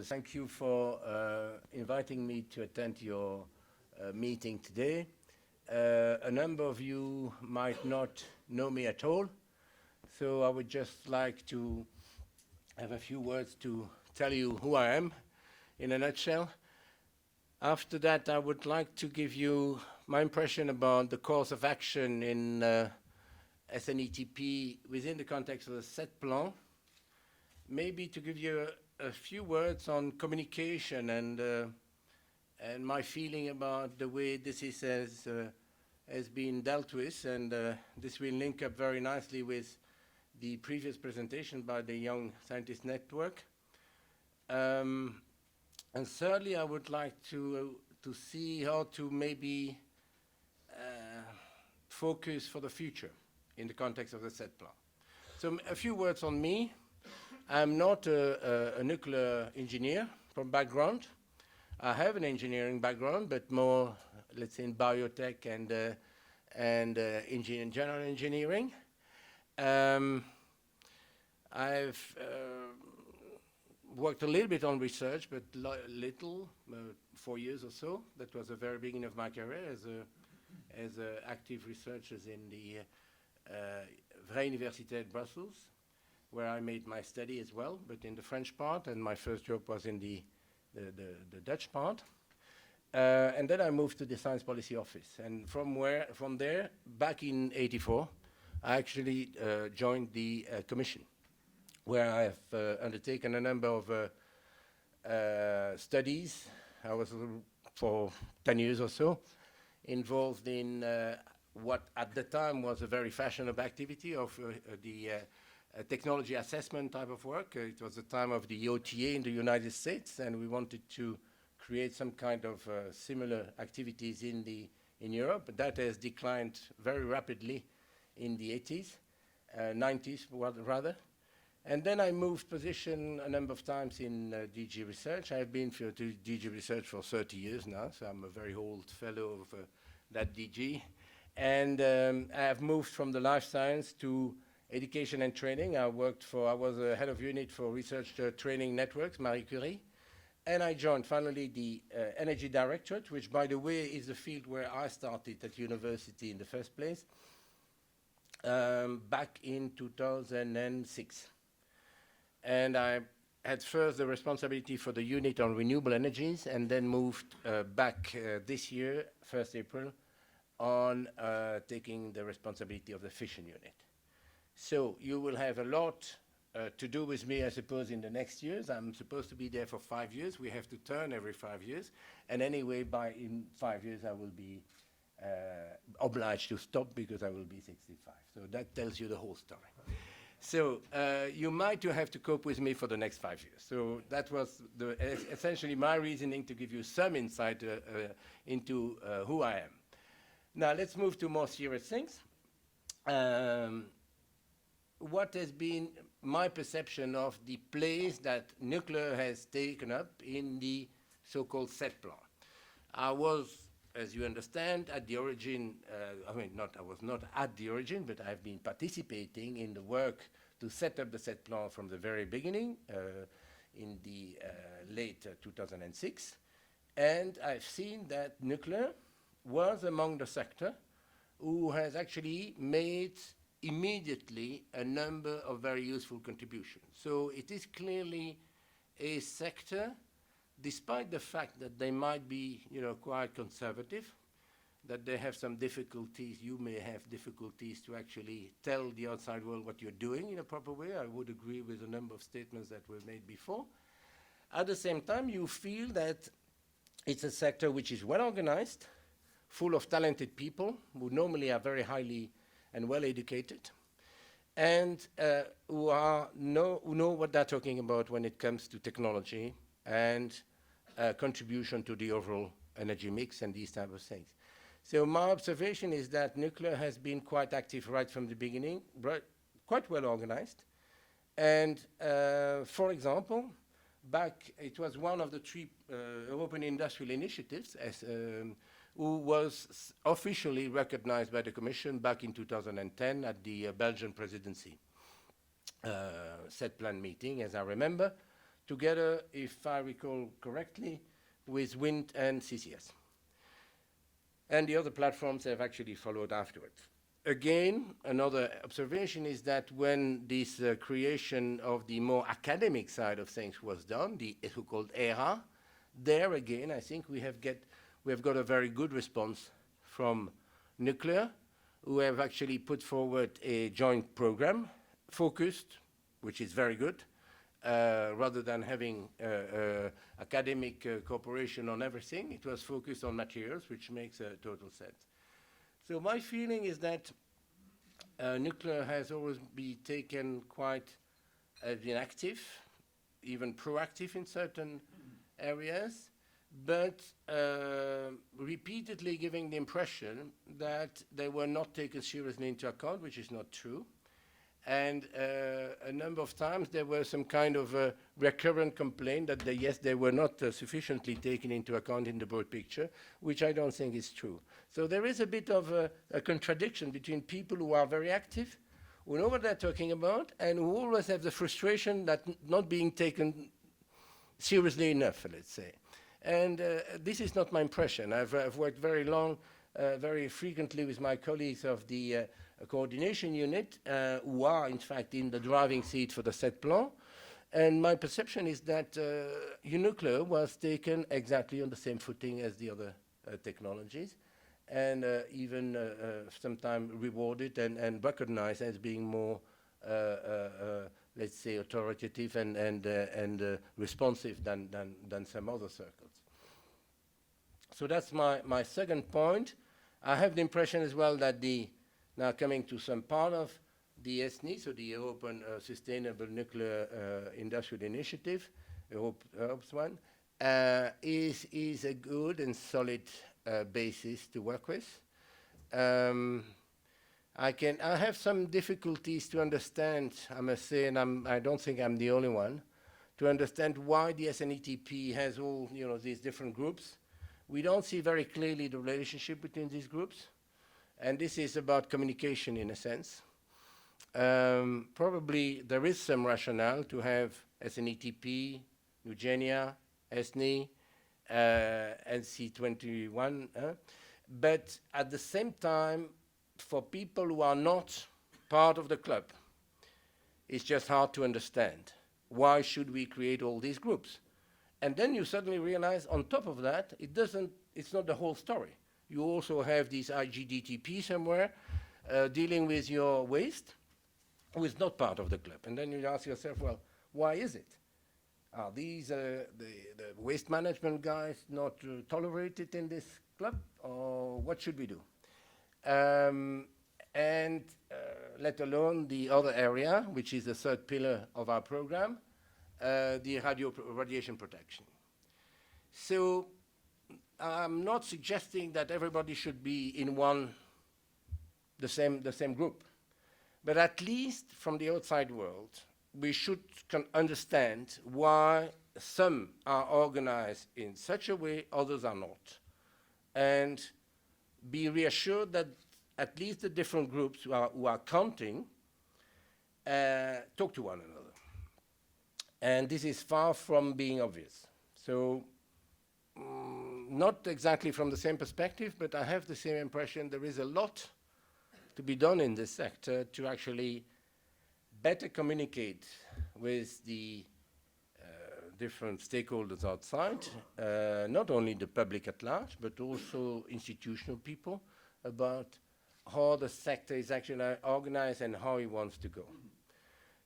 Thank you for inviting me to attend your meeting today. A number of you might not know me at all, so I would just like to have a few words to tell you who I am in a nutshell. After that, I would like to give you my impression about the course of action in SNETP within the context of the SET plan. Maybe to give you a few words on communication and my feeling about the way this has been dealt with, and this will link up very nicely with the previous presentation by the Young Scientist Network. And thirdly, I would like to see how to maybe focus for the future in the context of the SET plan. So a few words on me. I'm not a nuclear engineer from background. I have an engineering background, but more, let's say, in biotech and general engineering. I've worked a little bit on research, but little, 4 years or so. That was the very beginning of my career as active researchers in the Vrije Universiteit Brussels, where I made my study as well, but in the French part, and my first job was in the Dutch part. And then I moved to the Science Policy Office. And from there, back in '84, I actually joined the Commission, where I have undertaken a number of studies. I was, for 10 years or so, involved in what at the time was a very fashionable activity of the technology assessment type of work. It was the time of the OTA in the United States, and we wanted to create some kind of similar activities in Europe. But that has declined very rapidly in the 80s, 90s rather. And then I moved position a number of times in DG Research. I've been to DG Research for 30 years now, so I'm a very old fellow of that DG. And I've moved from the life science to education and training. I was a head of unit for research training networks, Marie Curie. And I joined finally the Energy Directorate, which, by the way, is the field where I started at university in the first place, back in 2006. And I had first the responsibility for the unit on renewable energies, and then moved back this year, 1st April, on taking the responsibility of the Fission unit. So you will have a lot to do with me, I suppose, in the next years. I'm supposed to be there for 5 years. We have to turn every 5 years. And anyway, in 5 years, I will be obliged to stop because I will be 65. So that tells you the whole story. So you might have to cope with me for the next 5 years. So that was essentially my reasoning to give you some insight into who I am. Now let's move to more serious things. What has been my perception of the place that nuclear has taken up in the so-called SET plan? I was, as you understand, at the origin, I was not at the origin, but I've been participating in the work to set up the SET plan from the very beginning in the late 2006. And I've seen that nuclear was among the sector who has actually made immediately a number of very useful contributions. So it is clearly a sector, despite the fact that they might be, quite conservative, that they have some difficulties. You may have difficulties to actually tell the outside world what you're doing in a proper way. I would agree with a number of statements that were made before. At the same time, you feel that it's a sector which is well organized, full of talented people who normally are very highly and well educated, and who know what they're talking about when it comes to technology and contribution to the overall energy mix and these type of things. So my observation is that nuclear has been quite active right from the beginning, quite well organized. And for example, it was one of the 3 European industrial initiatives who was officially recognized by the Commission back in 2010 at the Belgian presidency SET plan meeting, as I remember, together, if I recall correctly, with wind and CCS. And the other platforms have actually followed afterwards. Again, another observation is that when this creation of the more academic side of things was done, the so-called ERA, there again, I think we have got a very good response from nuclear, who have actually put forward a joint program, focused, which is very good, rather than having academic cooperation on everything. It was focused on materials, which makes total sense. So my feeling is that nuclear has always been taken quite been active, even proactive in certain areas, but repeatedly giving the impression that they were not taken seriously into account, which is not true. And a number of times there was some kind of recurrent complaint that they were not sufficiently taken into account in the broad picture, which I don't think is true. So there is a bit of a contradiction between people who are very active, who know what they're talking about, and who always have the frustration that not being taken seriously enough, let's say. And this is not my impression. I've worked very long, very frequently with my colleagues of the coordination unit, who are in fact in the driving seat for the set plan. And my perception is that nuclear was taken exactly on the same footing as the other technologies, and even sometimes rewarded and recognized as being more, let's say, authoritative and responsive than some other circles. So that's my second point. I have the impression as well that now coming to some part of the SNE, so the European Sustainable Nuclear Industrial Initiative, Europe's one, is a good and solid basis to work with. I have some difficulties to understand, I must say, and I don't think I'm the only one, to understand why the SNETP has all these different groups. We don't see very clearly the relationship between these groups. And this is about communication in a sense. Probably there is some rationale to have SNETP, Eugenia, SNE, NC21, but at the same time, for people who are not part of the club, it's just hard to understand. Why should we create all these groups? And then you suddenly realize, on top of that, it's not the whole story. You also have this IGDTP somewhere dealing with your waste, who is not part of the club. And then you ask yourself, well, why is it? Are these the waste management guys not tolerated in this club, or what should we do? And let alone the other area, which is the third pillar of our program, the radiation protection. So I'm not suggesting that everybody should be in the same group, but at least from the outside world, we should understand why some are organized in such a way, others are not, and be reassured that at least the different groups who are counting talk to one another. And this is far from being obvious. So not exactly from the same perspective, but I have the same impression there is a lot to be done in this sector to actually better communicate with the different stakeholders outside, not only the public at large, but also institutional people, about how the sector is actually organized and how it wants to go.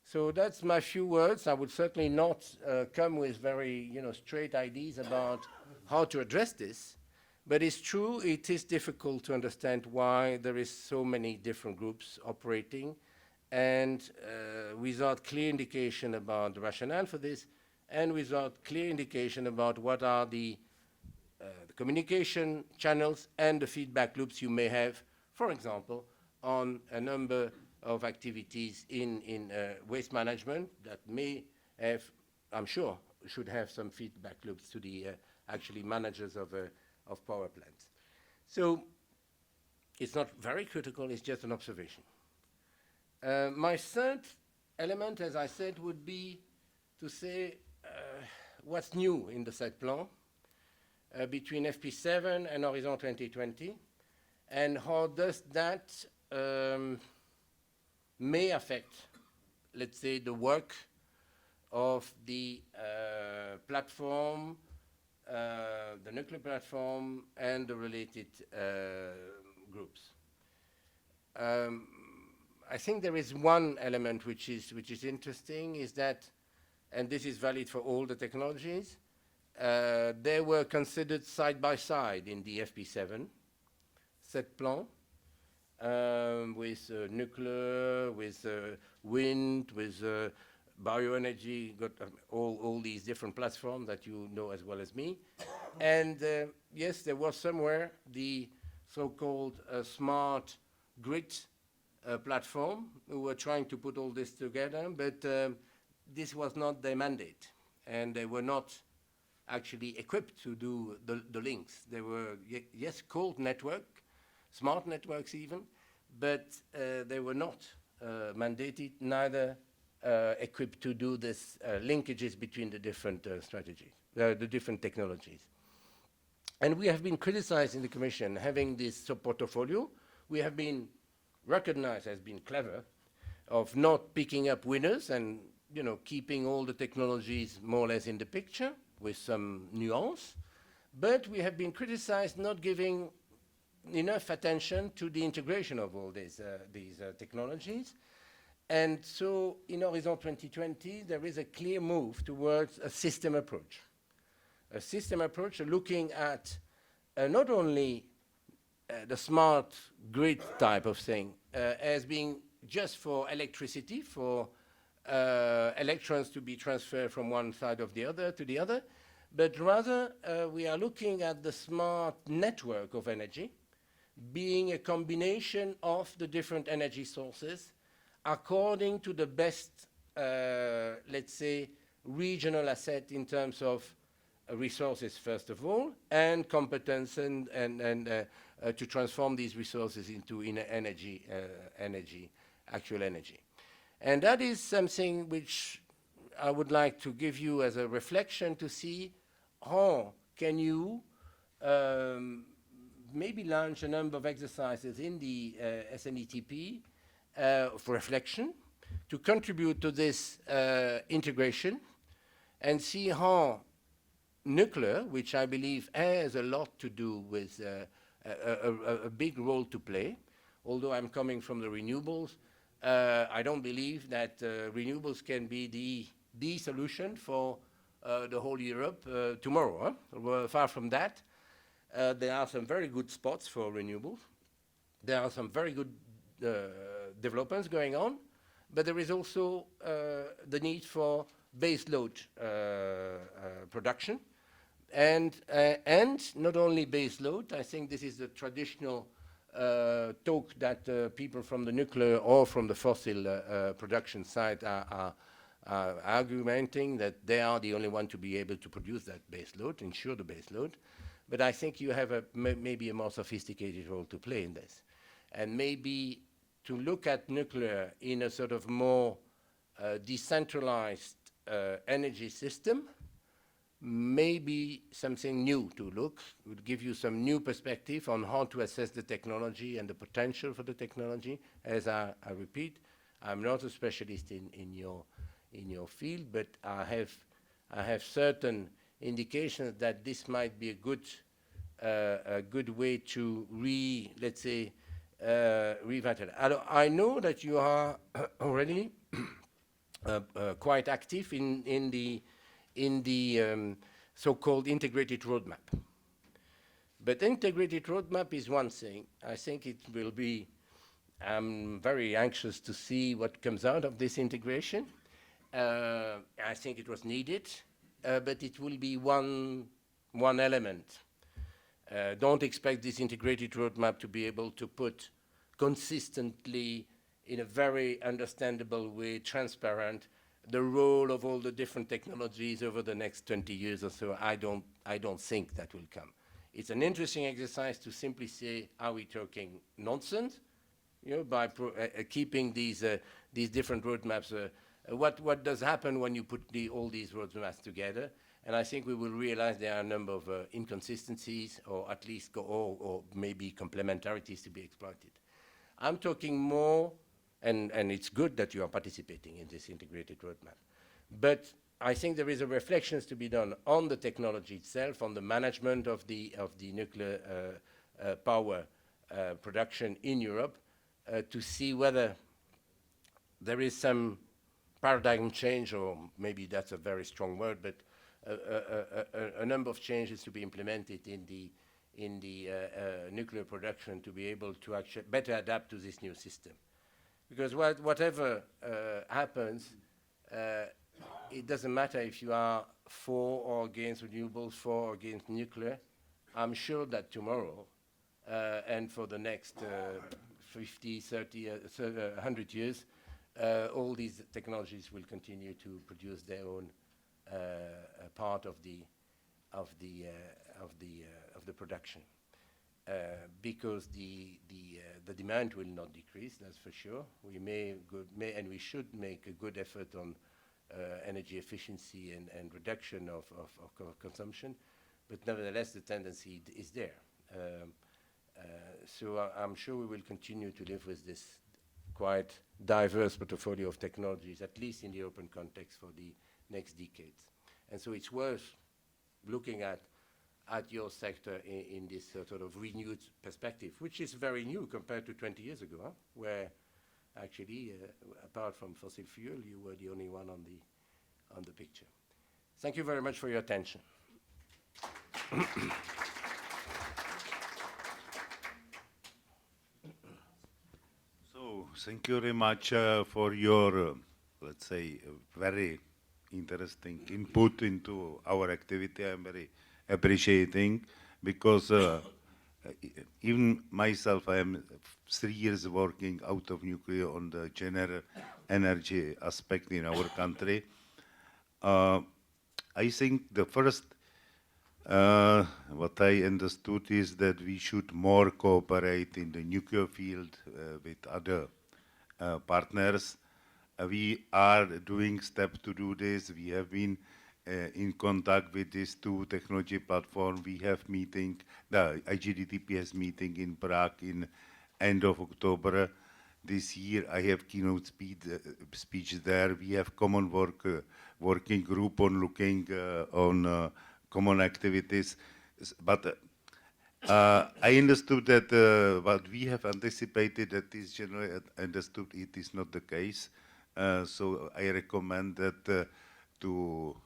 So that's my few words. I would certainly not come with very straight ideas about how to address this, but it's true it is difficult to understand why there is so many different groups operating, and without clear indication about the rationale for this, and without clear indication about what are the communication channels and the feedback loops you may have, for example, on a number of activities in waste management that may have, I'm sure, should have some feedback loops to the actually managers of power plants. So it's not very critical, it's just an observation. My third element, as I said, would be to say what's new in the set plan between FP7 and Horizon 2020, and how does that may affect, let's say, the work of the platform, the nuclear platform, and the related groups. I think there is one element which is interesting, is that, and this is valid for all the technologies, they were considered side by side in the FP7 set plan, with nuclear, with wind, with bioenergy, got all these different platforms that you know as well as me. And yes, there was somewhere the so-called smart grid platform who were trying to put all this together, but this was not their mandate, and they were not actually equipped to do the links. They were, yes, called network, smart networks even, but they were not mandated, neither equipped to do this linkages between the different strategies, the different technologies. And we have been criticized in the Commission having this portfolio. We have been recognized as being clever of not picking up winners and, you know, keeping all the technologies more or less in the picture with some nuance. But we have been criticized not giving enough attention to the integration of all these technologies. And so in Horizon 2020, there is a clear move towards a system approach. A system approach looking at not only the smart grid type of thing as being just for electricity, for electrons to be transferred from one side of the other to the other, but rather we are looking at the smart network of energy being a combination of the different energy sources according to the best, let's say, regional asset in terms of resources, first of all, and competence and to transform these resources into energy, actual energy. And that is something which I would like to give you as a reflection to see how can you maybe launch a number of exercises in the SNETP for reflection to contribute to this integration and see how nuclear, which I believe has a lot to do with a big role to play, although I'm coming from the renewables, I don't believe that renewables can be the solution for the whole Europe tomorrow. Well, far from that. There are some very good spots for renewables. There are some very good developments going on, but there is also the need for base load production. And not only base load, I think this is the traditional talk that people from the nuclear or from the fossil production side are arguing that they are the only one to be able to produce that base load, ensure the base load. But I think you have maybe a more sophisticated role to play in this. And maybe to look at nuclear in a sort of more decentralized energy system, maybe something new to look, would give you some new perspective on how to assess the technology and the potential for the technology. As I repeat, I'm not a specialist in your field, but I have certain indications that this might be a good way to let's say, revitalize. I know that you are already quite active in the so-called integrated roadmap. But integrated roadmap is one thing. I think it will be, I'm very anxious to see what comes out of this integration. I think it was needed, but it will be one element. Don't expect this integrated roadmap to be able to put consistently, in a very understandable way, transparent, the role of all the different technologies over the next 20 years or so. I don't think that will come. It's an interesting exercise to simply say, are we talking nonsense? You know, by keeping these different roadmaps. What does happen when you put all these roadmaps together? And I think we will realize there are a number of inconsistencies, or at least or maybe complementarities to be exploited. I'm talking more, and it's good that you are participating in this integrated roadmap, but I think there is a reflection to be done on the technology itself, on the management of the nuclear power production in Europe, to see whether there is some paradigm change, or maybe that's a very strong word, but a number of changes to be implemented in the nuclear production to be able to actually better adapt to this new system. Because whatever happens, it doesn't matter if you are for or against renewables, for or against nuclear. I'm sure that tomorrow and for the next 50, 30, 100 years, all these technologies will continue to produce their own part of the production, because the demand will not decrease. That's for sure. We may and we should make a good effort on energy efficiency and reduction of consumption, but nevertheless the tendency is there. So I'm sure we will continue to live with this quite diverse portfolio of technologies, at least in the European context, for the next decades. And so it's worth looking at your sector in this sort of renewed perspective, which is very new compared to 20 years ago, where actually, apart from fossil fuel, you were the only one on the picture. Thank you very much for your attention. So, thank you very much for your, let's say, very interesting input into our activity. I'm very appreciating, because even myself, I am 3 years working out of nuclear on the general energy aspect in our country. I think the first what I understood is that we should more cooperate in the nuclear field with other partners. We are doing steps to do this. We have been in contact with these two technology platforms. We have meeting, the IGDTPS meeting in Prague in end of October. This year I have keynote speech there. We have common working group on looking on common activities. But I understood that what we have anticipated, that is generally understood, it is not the case. So I recommend that to,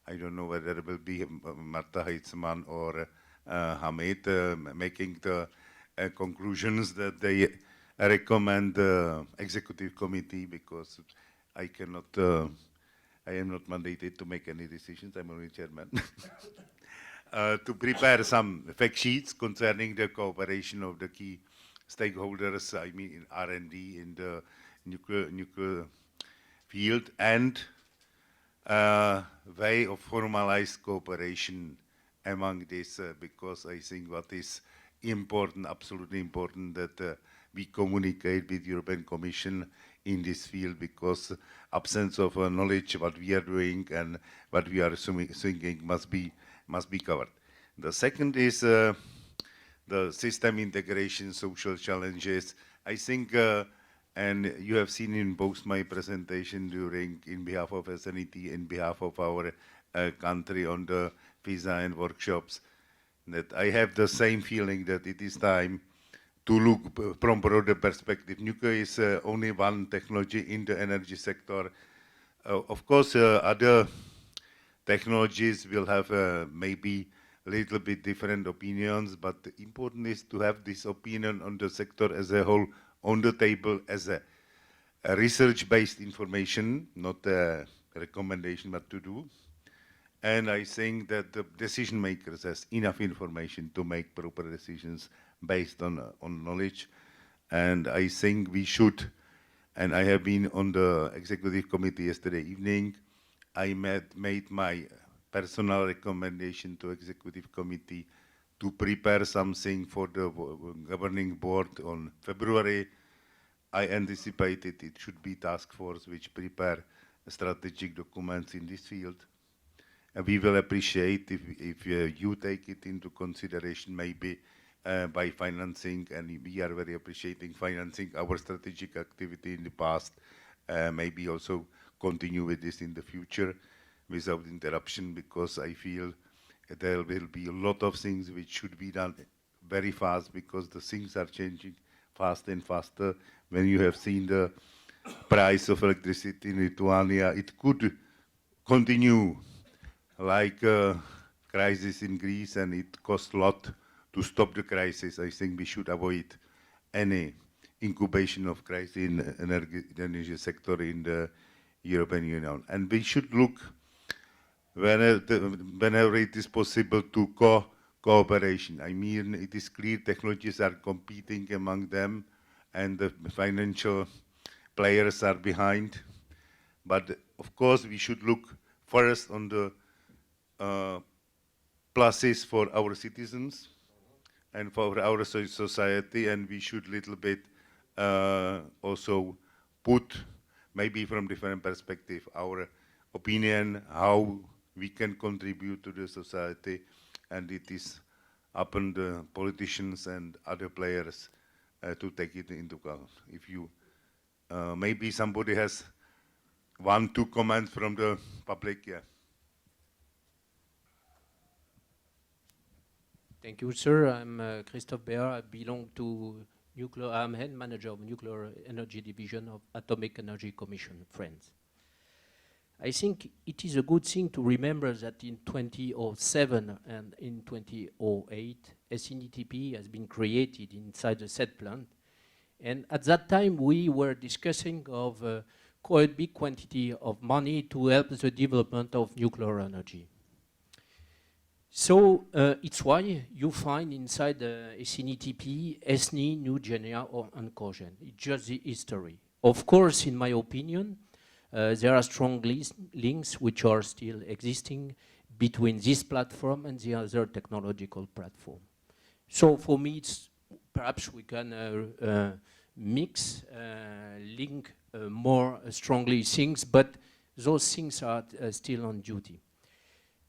I don't know whether it will be Marta Heitzmann or Hamid making the conclusions that they recommend the executive committee, because I cannot, I am not mandated to make any decisions. I'm only chairman. To prepare some fact sheets concerning the cooperation of the key stakeholders, I mean in R&D in the nuclear field, and way of formalized cooperation among this, because I think what is important, absolutely important, that we communicate with European Commission in this field, because absence of knowledge what we are doing and what we are thinking must be covered. The second is the system integration, social challenges. I think, and you have seen in both my presentation during, in behalf of SNET, in behalf of our country on the visa and workshops, that I have the same feeling that it is time to look from broader perspective. Nuclear is only one technology in the energy sector. Of course, other technologies will have maybe a little bit different opinions, but the important is to have this opinion on the sector as a whole on the table as a research-based information, not a recommendation what to do. And I think that the decision makers has enough information to make proper decisions based on knowledge. And I think we should, and I have been on the executive committee yesterday evening. I made my personal recommendation to executive committee to prepare something for the governing board on February. I anticipated it should be task force which prepare strategic documents in this field. we will appreciate if you take it into consideration, maybe by financing, and we are very appreciating financing our strategic activity in the past, maybe also continue with this in the future without interruption, because I feel there will be a lot of things which should be done very fast, because the things are changing faster and faster. When you have seen the price of electricity in Lithuania, it could continue like a crisis in Greece, and it costs a lot to stop the crisis. I think we should avoid any incubation of crisis in the energy sector in the European Union. And we should look whenever it is possible to cooperation. I mean, it is clear technologies are competing among them, and the financial players are behind. But of course, we should look first on the pluses for our citizens and for our society, and we should little bit also put, maybe from different perspective, our opinion, how we can contribute to the society, and it is upon the politicians and other players to take it into account. If you, maybe somebody has 1-2 comments from the public, yeah. Thank you, sir. I'm Christophe Beer. I belong to nuclear. I'm head manager of Nuclear Energy Division of Atomic Energy Commission, France. I think it is a good thing to remember that in 2007 and in 2008, SNETP has been created inside the SET plant. And at that time, we were discussing of quite a big quantity of money to help the development of nuclear energy. So it's why you find inside the SNETP, SNE, New Guinea, or Uncogen. It's just the history. Of course, in my opinion, there are strong links which are still existing between this platform and the other technological platform. So for me, it's perhaps we can mix, link more strongly things, but those things are still on duty.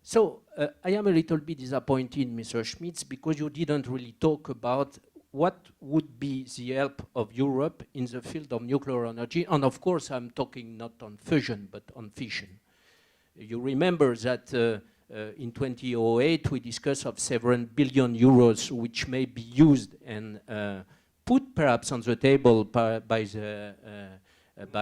So I am a little bit disappointed, Mr. Schmitz, because you didn't really talk about what would be the help of Europe in the field of nuclear energy. And of course, I'm talking not on fusion, but on fission. You remember that in 2008, we discussed of several billion euros, which may be used and put perhaps on the table by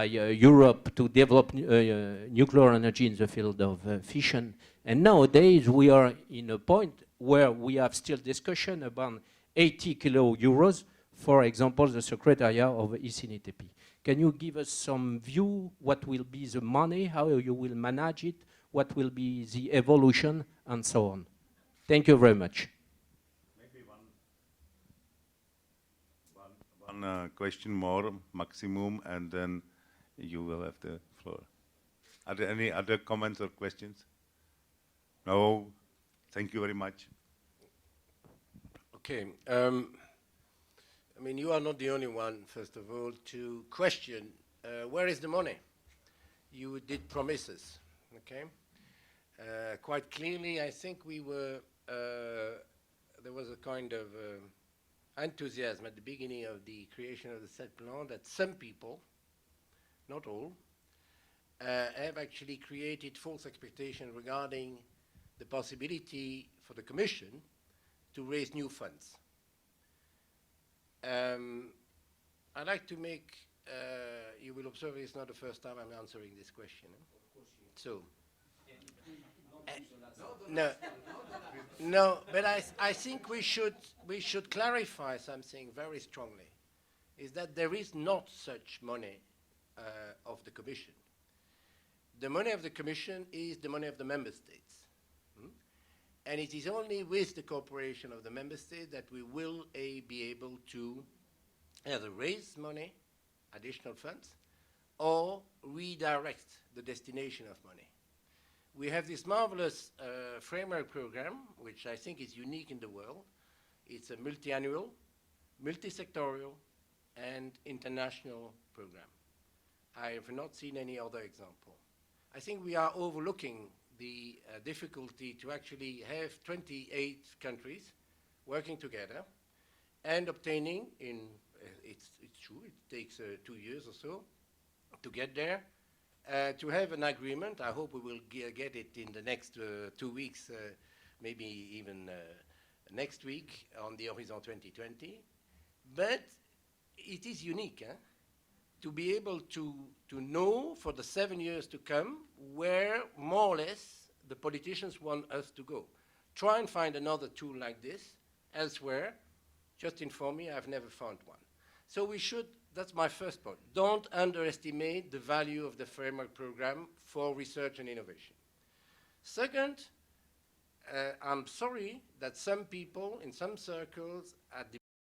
Europe to develop nuclear energy in the field of fission. And nowadays, we are in a point where we have still discussion about 80 kilo euros, for example, the Secretariat of SNETP. Can you give us some view, what will be the money, how you will manage it, what will be the evolution, and so on? Thank you very much. Maybe one question more, maximum, and then you will have the floor. Are there any other comments or questions? No? Thank you very much. Okay. I mean, you are not the only one, first of all, to question where is the money? You did promises, okay? Quite clearly, I think we were, there was a kind of enthusiasm at the beginning of the creation of the SET plan that some people, not all, have actually created false expectation regarding the possibility for the Commission to raise new funds. I'd like to make, you will observe it's not the first time I'm answering this question. Of course you. So, no, but I think we should clarify something very strongly, is that there is not such money of the Commission. The money of the Commission is the money of the Member States. And it is only with the cooperation of the Member States that we will be able to either raise money, additional funds, or redirect the destination of money. We have this marvelous framework program, which I think is unique in the world. It's a multi-annual, multi-sectorial, and international program. I have not seen any other example. I think we are overlooking the difficulty to actually have 28 countries working together and obtaining it's true, it takes 2 years or so to get there, to have an agreement. I hope we will get it in the next 2 weeks, maybe even next week on the Horizon 2020. But it is unique, to be able to know for the 7 years to come where more or less the politicians want us to go. Try and find another tool like this elsewhere. Just inform me, I've never found one. So we should, that's my first point, don't underestimate the value of the framework program for research and innovation. Second, I'm sorry that some people in some circles at the